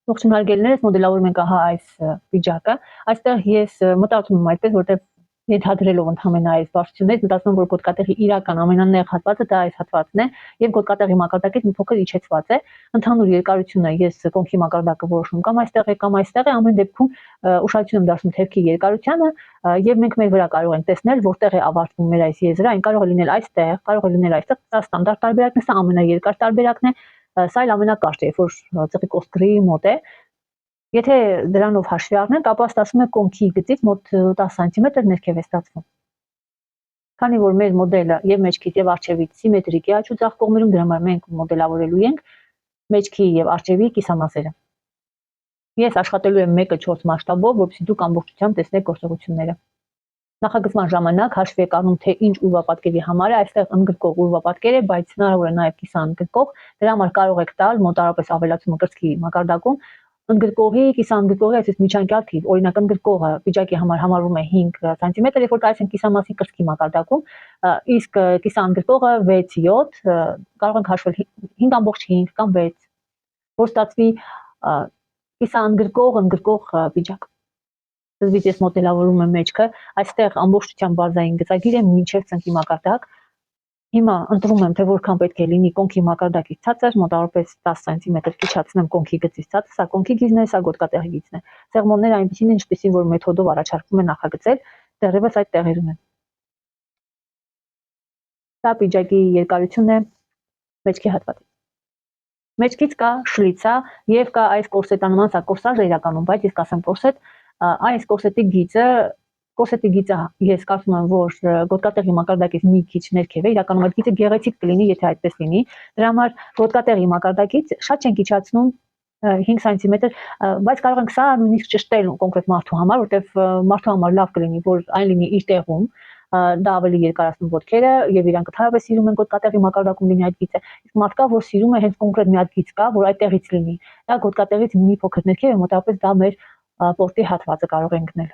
Ողջույն հարգելիներս, մոդելավորում ենք ահա այս վիճակը։ Այստեղ ես մտածում եմ այդպես, որտեղ ենթադրելով ընդհանրապես այս բարձությունից, մտածում եմ, որ գոտկատեղի իրական ամենանեղ հատվածը դա այս հատվածն է, եւ գոտկատեղի մակարդակից մի փոքր իջեցված է։ Ընդհանուր երկարությունը ես կոնքի մակարդակը որոշում կամ այստեղ է, ամեն դեպքում ուշադրություն եմ դարձնում թևքի երկարությանը, եւ մենք մեր վրա կարող ենք տեսնել, որտեղ է ավարտվում մեր այս եզրը, այն կարող է լինել այստեղ, կարող է լինել այստեղ, դա ստանդարտ տարբերակն է, սա ամենաերկար տարբերակն է, սա էլ ամենակարճը, երբ որ ծղի կոսկրի մոտ է։ Եթե դրանով հաշվի առնենք, ապա ստացվում է կոնքի գծից մոտ 10 սանտիմետր ներքև է ստացվում։ Քանի որ մեր մոդելը եւ մեջքից եւ առջևից սիմետրիկ է աջ ու ձախ կողմերում, դրա համար մենք մոդելավորելու ենք մեջքի եւ առջևի կիսամասերը։ Ես աշխատելու եմ 1:4 մասշտաբով, որպեսզի դուք ամբողջությամբ տեսնեք գործողությունները։ Նախագծման ժամանակ հաշվի եք առնում, թե ինչ ուրվապատկերի համար է, այստեղ ընդգրկող ուրվապատկեր է, բայց հնարավոր է նաև կիսաընդգրկող, դրա համար կարող եք տալ մոտարապես ավելացումը կրծքի մակարդակում, ընդգրկողի, կիսաընդգրկողի այսպես միջանկյալ թիվ, օրինակ ընդգրկողը վիճակի համար համարվում է 5 սանտիմետր, երբ որ կայացնենք կիսամասի կրծքի մակարդակում, իսկ կիսաընդգրկողը 6-7, կարող ենք հաշվել 5.5 կամ 6, որ ստացվի կիսաընդգրկող ընդգրկող վիճակ։ Սկզբից ես մոդելավորում եմ մեջքը, այստեղ ամբողջությամբ բարձրային գծագիր է մինչև ծնկի մակարդակ։ Հիմա ընտրում եմ, թե որքան պետք է լինի կոնքի մակարդակից ցածր, մոտավորապես 10 սանտիմետր կիչացնեմ կոնքի գծից ցածր, սա կոնքի գիծն է, սա գոտկատեղի գիծն է։ Սեղմոնները այնպեսին են, ինչպեսին որ մեթոդով առաջարկվում է նախագծել, դեռևս այդ տեղերում են։ Սա պիջակի երկարությունն է մեջքի հատվածից։ Մեջքից կա շլիցա եւ կա այս կորսետանման, սա կորսաժ է իրականում, բայց ես կասեմ կորսետ, այս կորսետի գիծը ես կարծում եմ, որ գոտկատեղի մակարդակից մի քիչ ներքև է, իրականում այդ գիծը գեղեցիկ կլինի, եթե այդպես լինի։ Դրա համար գոտկատեղի մակարդակից շատ չենք իջացնում 5 սանտիմետր, բայց կարող ենք սա նույնիսկ ճշտել կոնկրետ մարդու համար, որտեվ մարդու համար լավ կլինի, որ այն լինի իր տեղում, դա ավելի երկարացնում ոտքերը եւ իրանք ընդհանրապես սիրում են գոտկատեղի մակարդակում լինի այդ գիծը։ Իսկ մարդ կա, որ սիրում է հենց կոնկրետ մի հատ գիծ կա, որ այդտեղից լինի։ Դա գոտկատեղից մի փոքր ներքև է, մոտավորապես դա մեր պորտի հատվածը կարող ենք գնել։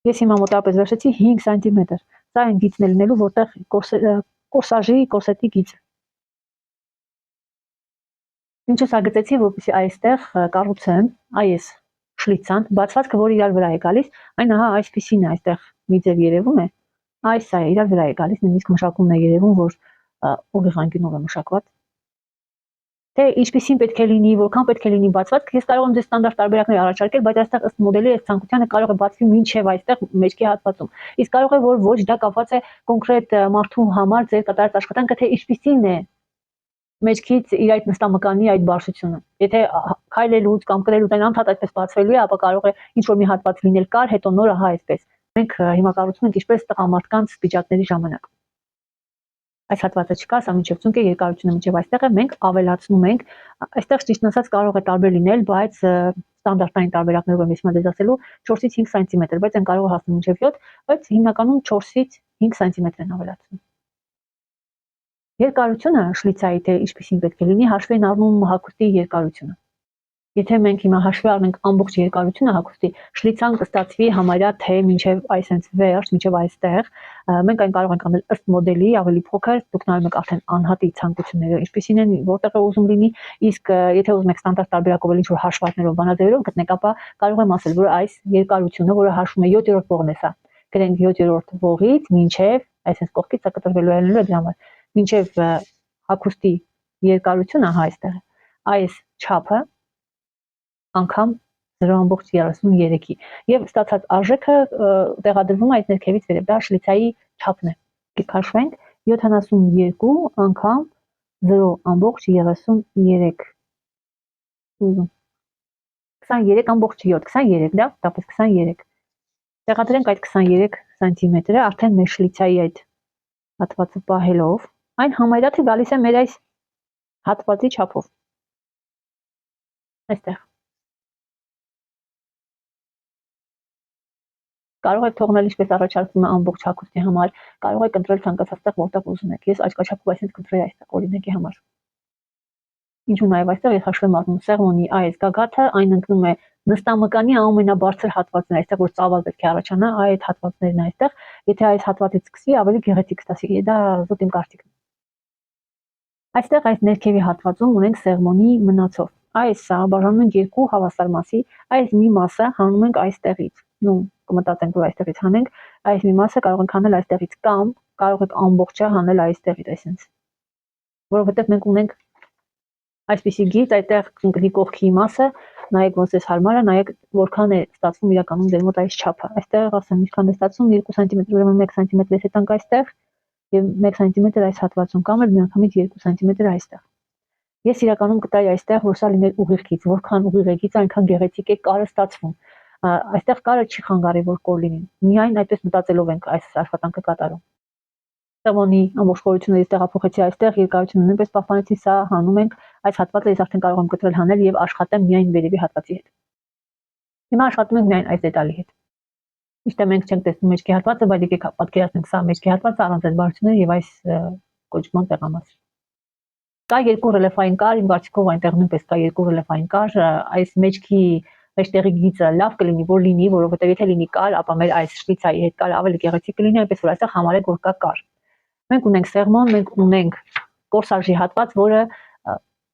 Ես հիմա մոտավորապես վերցրեցի 5 սանտիմետր։ Սա այն գիծն է լինելու, որտեղ կորսետի գիծը։ Ինչու սա գծեցի, որպեսզի այստեղ կառուցեմ այս շլիցան, բացվածքը, որ իրար վրա է գալիս, այն ահա այսպեսին է, այստեղ մի ձև երևում է, այս սա է իրար վրա է գալիս, նույնիսկ մշակումն է երևում, որ ուղիղ անկյունով է մշակված։ Թե ինչպեսին պետք է լինի, որքան պետք է լինի բացվածք, ես կարող եմ ձեզ ստանդարտ տարբերակներ առաջարկել, բայց այստեղ ըստ մոդելի այս ցանկությանը կարող է բացվի մինչև այստեղ մեջքի հատվածում։ Իսկ կարող է որ ոչ, դա կապված է կոնկրետ մարդու համար ձեր կատարած աշխատանքը, թե ինչպեսին է մեջքից իր այդ նստամկանի այդ բարձրությունը։ Եթե քայլելուց կամ կրելուց այն անդադ այդպես բացվելու է, ապա կարող է ինչ-որ մի հատված լինել կար, հետո նոր ահա այսպես։ Մենք հիմա կառուցում ենք ինչպես տղամարդկանց վիճակների ժամանակ։ Այս հատվածը չկա, սա մինչև ծունկ է, երկարությունը մինչև այստեղ է, մենք ավելացնում ենք, այստեղ ճիշտն ասած կարող է տարբեր լինել, բայց ստանդարտային տարբերակներով եմ ես դες ասելու 4-ից 5 սանտիմետր, բայց այն կարող է հասնել մինչև 7, բայց հիմնականում 4-ից 5 սանտիմետր են ավելացնում։ Երկարությունը շլիցայի թե ինչպեսին պետք է լինի, հաշվի են առնում հագուստի երկարությունը։ Եթե մենք հիմա հաշվի առնենք ամբողջ երկարությունը հագուստի, շլիցան կստացվի համարյա թե մինչև այսենց վերջ, մինչև այստեղ, մենք այն կարող ենք անել ըստ մոդելի ավելի փոքր, դուք նայում եք արդեն անհատի ցանկությունները, ինչպեսին են, որտեղ է ուզում լինի, իսկ եթե ուզում եք ստանդարտ տարբերակով ինչ-որ հաշվարկներով, բանաձևերով գտնեք, ապա կարող եմ ասել, որ այս երկարությունը, որը հաշվում է 7-րդ ողն է սա, գրենք 7-րդ ողից մինչև այսենց կողքից սա կտրվելու է դրա համար, մինչև հագուստի երկարությունը հա այստեղ է, այս չափը անգամ 0.33-ի եւ ստացած արժեքը տեղադրվում է այդ ներքևից վերև, դա շլիցայի չափն է։ Քաշվենք 72 անգամ 0.33 23.7, 23, դա դեպս 23։ Տեղադրենք այդ 23 սանտիմետրը արդեն մեր շլիցայի այդ հատվածը պահելով, այն համարյա թե գալիս է մեր այս հատվածի չափով։ Այստեղ կարող եք թողնել ինչպես առաջարկվում է ամբողջ հագուստի համար, կարող եք ընտրել ցանկացած տեղ, որտեղ ուզում եք։ Ես աչքաչափով այսինքն կընտրեի այստեղ օրինակի համար։ Ինչու նաև այստեղ ես հաշվի եմ առնում սեղմոնի այս գագաթը, այն ընկնում է նստամկանի ամենաբարձր հատվածն է, այստեղ որ ծավալ պետք է առաջանա, այդ հատվածներն է այստեղ, եթե այս հատվածից սկսի, ավելի գեղեցիկ կստացի, դա զուտ իմ կարծիքն է։ Այստեղ այս ներքևի հատվածում ունենք սեղմոնի մնացով։ այս բաժանում ենք երկու հավասար մասի, այս մի մասը հանում ենք այստեղից, կմտածենք, որ այստեղից հանենք, այս մի մասը կարող ենք հանել այստեղից կամ կարող եք ամբողջը հանել այստեղից, այսպես, որովհետև մենք ունենք այսպիսի գիծ, այդտեղ կընկնի կողքի մասը, նայեք ոնց էս հարմար է, նայեք որքան է ստացվում իրականում ձեր մոտ այս չափը, այստեղ ասեմ ինչքան է ստացվում 2 սանտիմետր, ուրեմն 1 սանտիմետր եթե տանք այստեղ եւ 1 սանտիմետր այս հատվածում կամ էլ միանգամից 2 սանտիմետր այստեղ։ Ես իրականում կտայի այստեղ, որ սա լիներ ուղիղ գիծ, որքան ուղիղ է գիծը, այնքան գեղեցիկ է կարը ստացվում։ Այստեղ կարը չի խանգարի, որ կոր լինի։ Միայն այդպես մտածելով ենք այս աշխատանքը կատարում։ Սեղմոնի ամբողջ խորություններից տեղափոխեցի այստեղ, երկարությունը նույնպես պահպանեցի, սա հանում ենք, այս հատվածը ես արդեն կարող եմ կտրել հանել եւ աշխատեմ միայն վերևի հատվածի հետ։ Հիմա աշխատում ենք միայն այս դետալի հետ։ Միշտ մենք չենք տեսնում մեջքի հատվածը, բայց եկեք պատկերացնենք սա մեջքի հատվածը առանց այդ բարությունների եւ այս կոճման տեղամասը։ Կա երկու ռելիեֆային կար, իմ կարծիքով այնտեղ նույնպես կա երկու ռելիեֆային կար, այս մեջքի մեջտեղի գիծը լավ կլինի, որ լինի, որովհետեւ եթե լինի կար, ապա մեր այս շպիցայի հետ կար ավելի գեղեցիկ կլինի, այնպես որ այստեղ համարեք որ կա կար։ Մենք ունենք սեղմոն, մենք ունենք կորսաժի հատված, որը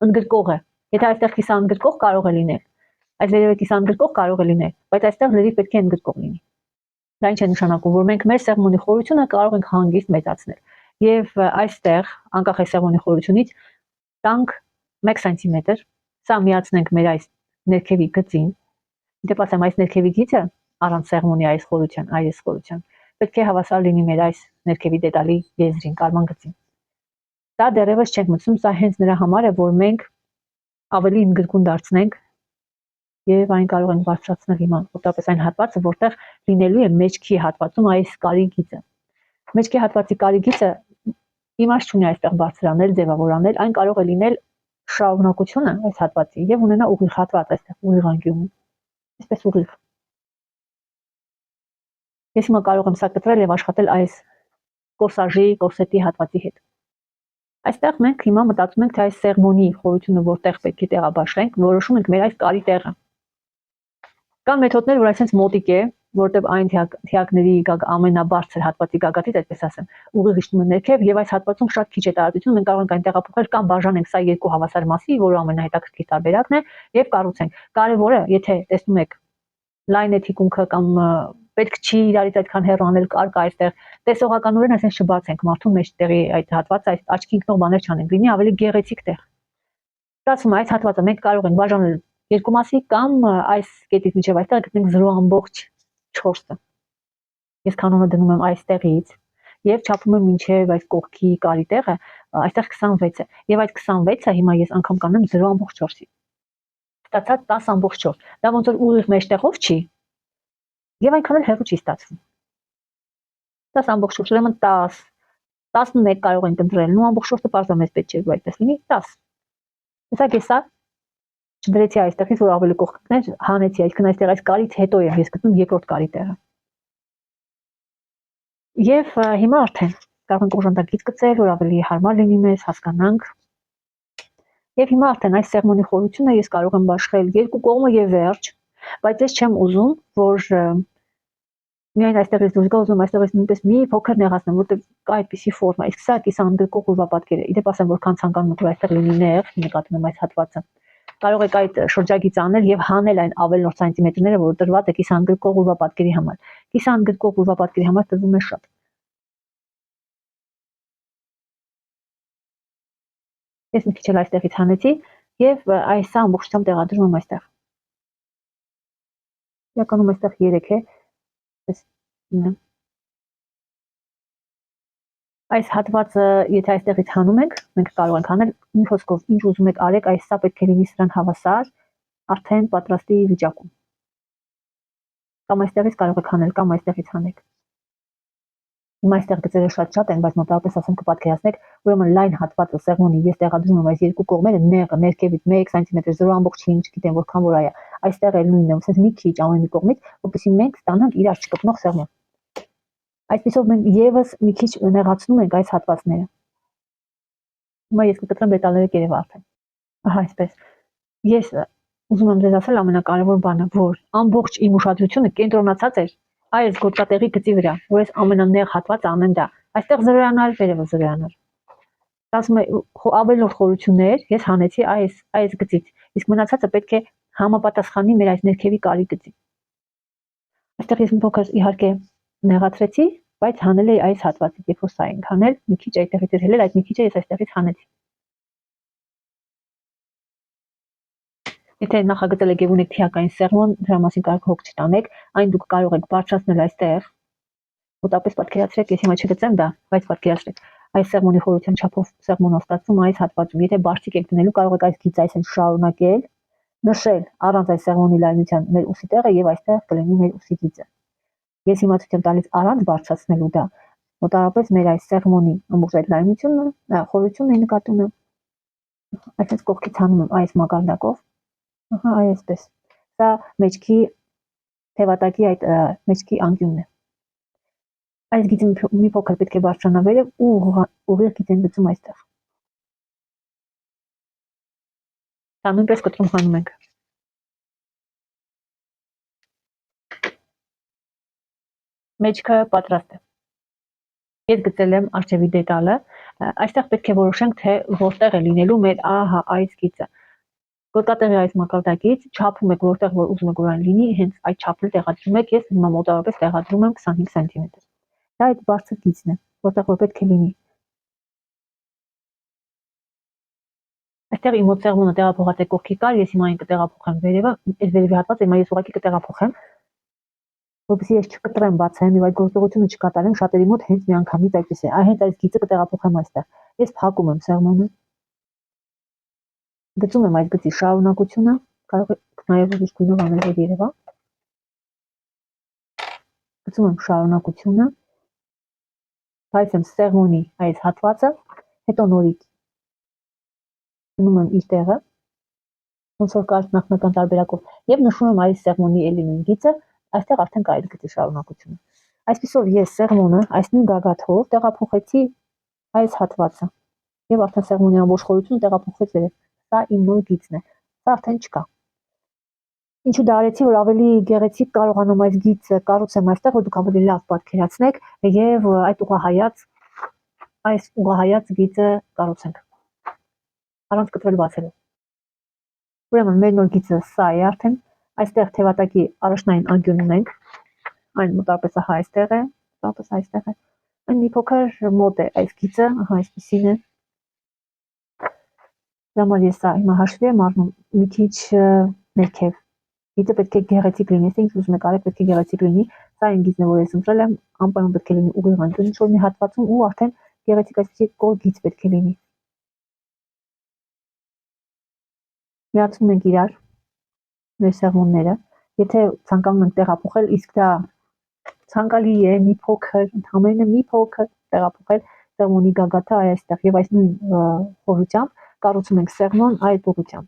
ընդգրկող է։ Եթե այստեղ կիսա ընդգրկող կարող է լինել, այս վերևը կիսա ընդգրկող կարող է լինել, բայց այստեղ լրիվ պետք է ընդգրկող լինի։ Դա ինչ է նշանակում, որ մենք մեր սեղմոնի խորությունը կարող ենք հանգիստ մեծացնել։ Եվ այստեղ, անկախ այս սեղմոնի խորությունից, տանք 1 սանտիմետր, սա միացնենք մեր այս ներքևի գծին։ Դեպի ասեմ այս ներքևի գիծը առանց սեղմոնի այս խորության, պետք է հավասար լինի մեր այս ներքևի դետալի եզրին, կարման գծին։ Դա դեռևս չենք մտցնում, սա հենց նրա համար է, որ մենք ավելի ընդգրկուն դարձնենք եւ այն կարող ենք բարձրացնել հիմա, որտեղս այն հատվածը, որտեղ լինելու է մեջքի հատվածում այս կարի գիծը։ Մեջքի հատվածի կարի գիծը իմաստ չունի այստեղ բարձրանալ, ձևավորանել, այն կարող է լինել շարունակությունը այս հատվածի եւ ունենա ուղիղ հատված այստեղ, ուղիղ անկյունում։ Այսպես ուղիղ։ Ես հիմա կարող եմ սա կտրել եւ աշխատել այս կորսաժի, կորսետի հատվածի հետ։ Այստեղ մենք հիմա մտածում ենք, թե այս սեղմոնի խորությունը որտեղ պետք է տեղաբաշխենք, որոշում ենք մեր այս կարի տեղը։ Կան մեթոդներ, որ այսպես մոտիկ է, որտեղ այն թիակների ամենաբարձր հատվածի գագաթից, այդպես ասեմ, ուղիղ իջնում է ներքև եւ այս հատվածում շատ քիչ է տարածություն, մենք կարող ենք այն տեղափոխել կամ բաժանենք սա երկու հավասար մասի, որը ամենահետաքրքիր տարբերակն է, եւ կառուցենք։ Կարևորը, եթե տեսնում եք լայն է թիկունքը կամ պետք չի իրարից այդքան հեռու անել կարգ այստեղ, տեսողականորեն այսպես չբացենք մարդու մեջտեղի այդ հատվածը, այս աչքի ընկնող բաներ չանենք, լինի ավելի գեղեցիկ տեղ։ Ստացվում է այս հատվածը մենք կարող ենք բաժանել երկու մասի կամ այս կետից մինչև այստեղ գտնենք 0.4-ը։ Ես կանոնը դնում եմ այստեղից եւ չափում եմ մինչև այս կողքի կարի տեղը, այստեղ 26 է։ Եվ այդ 26-ը հիմա ես անգամ կանեմ 0.4-ի։ Ստացած 10.4։ Դա ոնց որ ուղիղ մեջտեղով չի եւ այնքան էլ հեռու չի ստացվում։ 10.4, ուրեմն 10, 11 կարող ենք ընտրել, 0.4-ը պարզապես պետք չէ, որ այդպես լինի 10։ Տեսակ է սա չդրեցի այստեղից, որ ավելի կողքներ հանեցի, այսինքն այստեղ այս կարից հետո եմ ես գտնում երկրորդ կարի տեղը։ Եվ հիմա արդեն կարող ենք օժանդակից գծել, որ ավելի հարմար լինի մեզ, հասկանանք։ Եվ հիմա արդեն այս սեղմոնի խորությունը ես կարող եմ բաշխել երկու կողմը եւ վերջ, բայց ես չեմ ուզում, որ միայն այստեղից դուրս գա, ուզում այստեղից նույնպես մի փոքր նեղացնեմ, որտեղ կա այդպիսի ֆորմա, իսկ սա կիսաընդգրկող ուրվապատկեր է։ Իդեպ ասեմ, որքան ցանկանում եք, որ այստեղ լինի նեղ, նկատում եմ այս հատվածը։ Կարող եք այդ շրջագիծը անել եւ հանել այն ավելորդ սանտիմետրները, որ տրված է կիսաընդգրկող ուրվապատկերի համար։ Կիսաընդգրկող ուրվապատկերի համար տրվում է շատ։ Ես մի քիչ էլ այստեղից հանեցի եւ այս ամբողջությամբ տեղադրում եմ այստեղ։ Իրականում այստեղ 3 է։ Այս հատվածը, եթե այստեղից հանում ենք, մենք կարող ենք անել մի խոսքով, ինչ ուզում եք արեք, այս սա պետք է լինի սրան հավասար, արդեն պատրաստի վիճակում։ Կամ այստեղից կարող եք հանել, կամ այստեղից հանեք։ Հիմա այստեղ գծերը շատ են, բայց մոտավորապես ասեմ կպատկերացնեք, ուրեմն լայն հատվածը սեղմոնի ես տեղադրում եմ այս երկու կողմերը, նեղը ներքևից 1 սանտիմետր 0.5, չգիտեմ որքան որ այա, այստեղ էլ նույնն է, ասես մի քիչ ամեն մի կողմից, որպեսզի մենք ստանանք իրար չկպնող սեղմոն։ Այսպիսով մենք եւս մի քիչ նեղացնում ենք այս հատվածները։ Հիմա ես կկտրեմ դետալները կերև արդեն։ Ահա այսպես։ Ես ուզում եմ ձեզ ասել ամենակարևոր բանը, որ ամբողջ իմ ուշադրությունը կենտրոնացած էր այս գործատեղի գծի վրա, որ ես ամենանեղ հատվածը անեմ դա։ Այստեղ զրոյանալ, վերևը զրոյանալ։ Ասում եմ ավելորդ խորություններ ես հանեցի այս գծից իսկ մնացածը պետք է համապատասխանի մեր այս ներքևի կարի գծին։ Այստեղ ես մի փոքր իհարկե նեղացրեցի, բայց հանել էի այս հատվածից, երբ որ սա ենք հանել, մի քիչ այդտեղից էր հելել, այդ մի քիչը ես այստեղից հանեցի։ Եթե նախագծել եք եւ ունեք թիակային սեղմոն, դրա մասին կարող հոգ չտանեք, այն դուք կարող եք բարձրացնել այստեղ։ Մոտապես պատկերացրեք, ես հիմա չգծեմ դա, բայց պատկերացրեք, այս սեղմոնի խորության չափով սեղմոնով ստացվում այս հատվածում։ Եթե բարձիկ եք դնելու, կարող եք այս գիծը այսպես շարունակել, նշել առանց այս սեղմոնի լայնության մեր ուսի տեղը եւ այստեղ կլինի մեր ուսի գիծը։ Ես հիմա ցույց եմ տալիս առանց բարձրացնելու դա։ Մոտավորապես մեր այս սեղմոնի ամբողջ այդ լայնությունը, խորությունն է նկատում եմ։ Այսպես կողքից հանում եմ այս մակարդակով։ Ահա այսպես։ Սա մեջքի թևատակի այդ մեջքի անկյունն է։ Այս գիծը մի փոքր պետք է բարձրանա վերև ու ուղիղ գիծ են գծում այստեղ։ Դա նույնպես կտրում հանում ենք։ Մեջքը պատրաստ է։ Ես գծել եմ արջևի դետալը, այստեղ պետք է որոշենք, թե որտեղ է լինելու մեր ահա այս գիծը։ Գոտկատեղի այս մակարդակից չափում եք որտեղ որ ուզում եք որ այն լինի, հենց այդ չափը տեղադրում եք, ես հիմա մոտավորապես տեղադրում եմ 25 սմ։ Դա այդ բարձր գիծն է, որտեղ որ պետք է լինի։ Այստեղ իմ մոտ սեղմոնը տեղափոխած է կողքի կար, ես հիմա այն կտեղափոխեմ վերևը, այս վերևի հատվածը հիմա ես ուղղակի կտեղափոխեմ, որպեսզի ես չկտրեմ բացեմ եւ այդ գործողությունը չկատարեմ, շատերի մոտ հենց միանգամից այդպես է։ Հենց այս գիծը կտեղափոխեմ այստեղ։ Ես փակում եմ սեղմոնը։ Գծում եմ այս գծի շարունակությունը, կարող եք նաեւ ուրիշ գույնով անել որ երևա։ Գծում եմ շարունակությունը, բայց եմ սեղմոնի այս հատվածը, հետո նորից դնում եմ իր տեղը, ոնց որ կար նախնական տարբերակով, եւ նշում եմ այս սեղմոնի էլի նույն գիծը, այստեղ արդեն կա այդ գծի շարունակությունը։ Այսպիսով ես սեղմոնը այս նույն գագաթով տեղափոխեցի այս հատվածը եւ արդեն սեղմոնի ամբողջ խորությունը տեղափոխվեց վերև։ Սա իմ նոր գիծն է։ Սա արդեն չկա։ Ինչու դա արեցի, որ ավելի գեղեցիկ կարողանամ այս գիծը կառուցեմ այստեղ, որ դուք ավելի լավ պատկերացնեք եւ այս ուղղահայաց գիծը կառուցենք։ Առանց կտրել բացելու։ Ուրեմն մեր նոր գիծը սա է արդեն, այստեղ թևատակի առաջնային անկյուն ունենք, այն մոտավորապես ահա այստեղ է, մոտավորպես այստեղ է, այն մի փոքր մոտ է այս գիծը, ահա այսպեսին է։ Դրա համար ես սա հիմա հաշվի եմ առնում մի քիչ ներքև, գիծը պետք է գեղեցիկ լինի, ես ինձ ուզում եք արեք պետք է գեղեցիկ լինի, սա այն գիծն է, որ ես ընտրել եմ, անպայման պետք է լինի ուղիղ անկյուն ինչ-որ մի հատվածում ու արդեն գեղեցիկ այսպեսի կոր գիծ պետք է լինի։ Միացնում ենք իրար մեր սեղմոնները, եթե ցանկանում ենք տեղափոխել, իսկ դա ցանկալի է մի փոքր, ընդհանրապես մի փոքր տեղափոխել սեղմոնի գագաթը այստեղ եւ այս նույն խորությամբ կառուցում ենք սեղմոն այդ ուղղությամբ։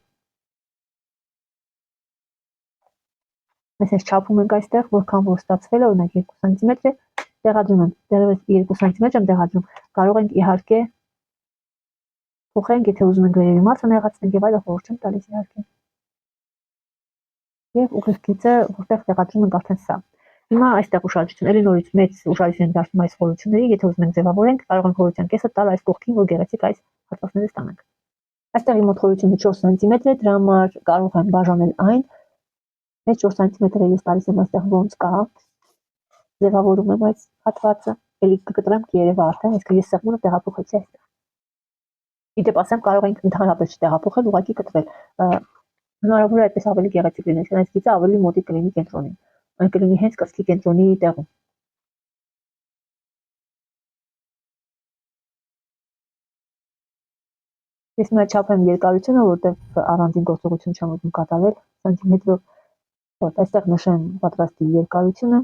Այսպես չափում ենք այստեղ, որքան որ ստացվել է, օրինակ 2 սանտիմետր է, տեղադրում եմ, դեռևս 2 սանտիմետր եմ տեղադրում, կարող ենք իհարկե փոխենք, եթե ուզում ենք վերևի մասը նեղացնենք եւ այլը, խորհուրդ չեմ տալիս իհարկե։ Եվ ուղիղ գիծը, որտեղ տեղադրում ենք արդեն սա։ Հիմա այստեղ ուշադրություն, ելի նորից մեծ ուշադրություն ենք դարձնում այս խորությունների, եթե ուզում ենք ձևավորենք, կարող ենք խորության կեսը տալ այս կողքին, որ գեղեցիկ այս հատվածները ստանանք։ Այստեղ իմ մոտ խորությունը 4 սանտիմետր է, դրա համար կարող եմ բաժանել այն։ Այս 4 սանտիմետրը ես տալիս եմ այստեղ ոնց կա, ձևավորում եմ այս հատվածը, ելի կկտրեմ կերևա արդեն, այսինքն ես սեղմոնը տեղափոխեցի այստեղ։ Իդեպ ասեմ, կարող ենք ընդհանրապես չտեղափոխել, ուղղակի կտրել։ Հնարավոր է այդպես ավելի գեղեցիկ լինի, այս գիծը ավելի մոտիկ կլինի կենտրոնին։ Այն կլինի հենց կրծքի կենտրոնի տեղում։ Ես նույն չափ եմ երկարությունը, որտեղ առանձին գործողություն չեմ ուզում կատարել, սանտիմետրով, որ այստեղ նշեմ պատրաստի երկարությունը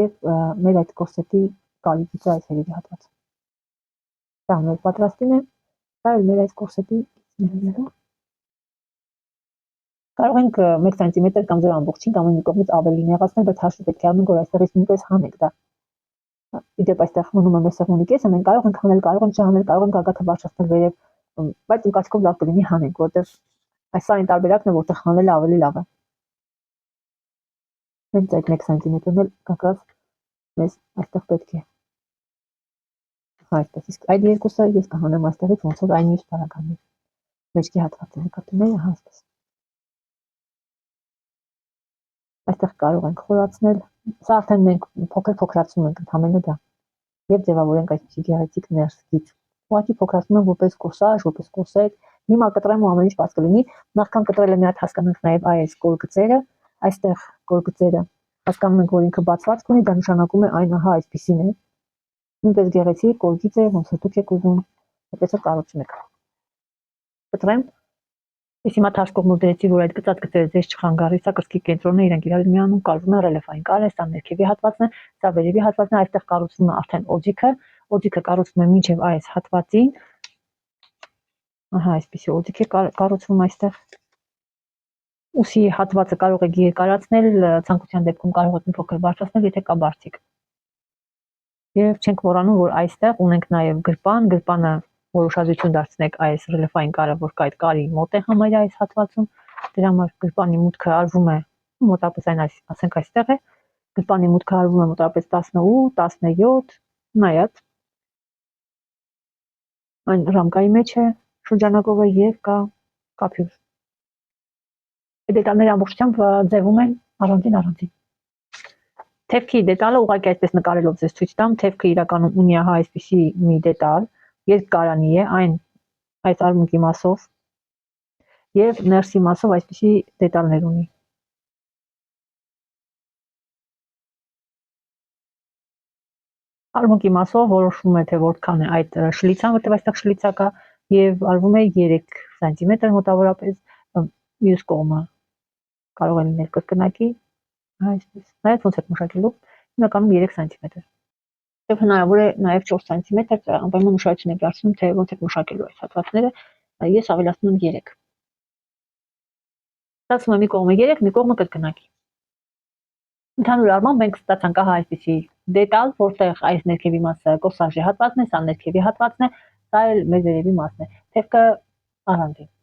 եւ մեր այդ կորսետի կարիքից այս երևի հատվածը։ Դա մեր պատրաստին է, դա էլ մեր այս կորսետի գիծն է։ Կարող ենք 1 սանտիմետր կամ 0 ամբողջին կամ մի կողմից ավելի նեղացնել, բայց հաշվի պետք է առնենք, որ այստեղից նույնպես հանենք դա։ Իդեպ այստեղ մնում է մեր սեղմոնի կեսը, մենք կարող ենք հանել, կարող ենք չհանել, կարող ենք գագաթը բարձրացնել վերև, բայց իմ կարծիքով լավ կլինի հանենք, որտեղ այս այն տարբերակն է, որտեղ հանելը ավելի լավ է։ Հենց այդ 1 սանտիմետրն էլ կակած մեզ այստեղ պետք է։ Այդպես, իսկ այդ երկուսը ես կհանեմ այստեղից, ոնց որ այն միշտ բարականում։ մեջքի հատվածը նկատում եք, հաստատ։ Այստեղ կարող ենք խորացնել, սա արդեն մենք փոքրացնում ենք ընդհանրապես դա եւ ձևավորենք այսպիսի գեղեցիկ ներսից։ Ուղղակի փոքրացնում եմ որպես կորսաժ, որպես կորսետ։ Հիմա կտրեմ ու ամեն ինչ բաց կլինի։ Նախքան կտրելը մի հատ հասկանանք նաեւ այս կոլգծերը, այստեղ կոլգծերը հասկանում ենք, որ ինքը բացված կունի, դա նշանակում է այն ահա այսպիսին է։ Նույնպես գեղեցիկ կոլգիծ է, ոնց որ դուք եք ուզում, այդպես կառուցում եք։ Կտրեմ Իսկ հիմա թաշ կողմով դրեցի, որ այդ գծած գծերը ձեզ չխանգարի, սա կրծքի կենտրոնն է, իրենք իրար միանում, կառվում է ռելիեֆային կարը, սա ներքևի հատվածն է, սա վերևի հատվածն է, այստեղ կառուցվում է արդեն օձիքը կառուցվում է մինչև այս հատվածին։ Ահա, այսպեսի օձիք է կառուցվում այստեղ։ Ուսի հատվածը կարող եք երկարացնել, ցանկության դեպքում կարող եք մի փոքր բարձրացնել, եթե կա բարձիկ։ Եվ չենք մոռանում, որ այստեղ ունենք նաև գրպանը որ ուշադրություն դարձնեք այս ռելիեֆային կարը, որ կա այդ կարի մոտ է համարյա այս հատվածում, դրա համար գրպանի մուտքը արվում է մոտավորապես այն ասենք այստեղ է, գրպանի մուտքը արվում է մոտավորապես 18, 17, նայած այն ռամկայի մեջ է շրջանակով եւ կա կափյուր։ Այդ դետալները ամբողջությամբ ձևում են առանձին։ Թևքի դետալը ուղղակի այսպես նկարելով ձեզ ցույց տամ, թևքը իրականում ունի ահա այսպիսի մի դետալ, երկկարանի է, այս արմունկի մասով եւ ներսի մասով այսպիսի դետալներ ունի։ Արմունկի մասով որոշվում է թե որքան է այդ շլիցան, որտեղ այստեղ շլիցա կա եւ արվում է 3 սանտիմետր մոտավորապես, մյուս կողմը կարող է լինել կրկնակի, այսպես, նայած ոնց եք մշակելու, հիմնականում 3 սանտիմետր։ Եվ հնարավոր է նաև 4 սանտիմետր, անպայման ուշադրություն եք դարձնում, թե ոնց եք մշակելու այս հատվածները, ես ավելացնում եմ 3։ Ստացվում է մի կողմը 3, մի կողմը կրկնակի։ Ընդհանուր առմամբ մենք ստացանք ահա այսպիսի դետալ, որտեղ այս ներքևի մասը կորսաժի հատվածն է, սա ներքևի հատվածն է, սա էլ մեր վերևի մասն է։ Թևքը առանձին։